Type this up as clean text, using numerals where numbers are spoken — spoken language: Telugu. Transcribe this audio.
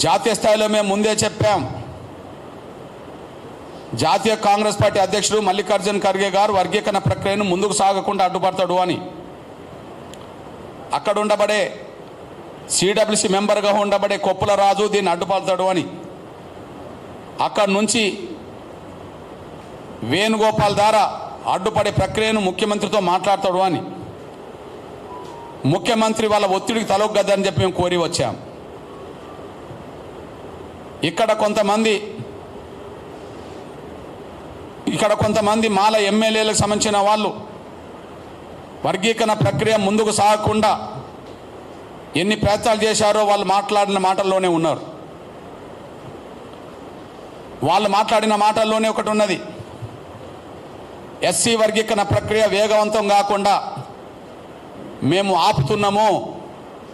జాతీయ స్థాయిలో మేము ముందే చెప్పాం, జాతీయ కాంగ్రెస్ పార్టీ అధ్యక్షుడు మల్లికార్జున్ ఖర్గే గారు వర్గీకరణ ప్రక్రియను ముందుకు సాగకుండా అడ్డుపడతాడు అని. అక్కడ ఉండబడే సిడబ్ల్యూసి మెంబర్గా ఉండబడే కొప్పుల రాజు దీన్ని అడ్డుపడతాడు అని. అక్కడి నుంచి వేణుగోపాల్ ద్వారా అడ్డుపడే ప్రక్రియను ముఖ్యమంత్రితో మాట్లాడతాడు అని. ముఖ్యమంత్రి వాళ్ళ ఒత్తిడికి తలొగ్గద్దని చెప్పి మేము కోరి వచ్చాం. ఇక్కడ కొంతమంది మాల ఎమ్మెల్యేలకు సంబంధించిన వాళ్ళు వర్గీకరణ ప్రక్రియ ముందుకు సాగకుండా ఎన్ని ప్రయత్నాలు చేశారో వాళ్ళు మాట్లాడిన మాటల్లోనే ఉన్నారు. వాళ్ళు మాట్లాడిన మాటల్లోనే ఒకటి ఉన్నది, ఎస్సీ వర్గీకరణ ప్రక్రియ వేగవంతం కాకుండా మేము ఆపుతున్నాము,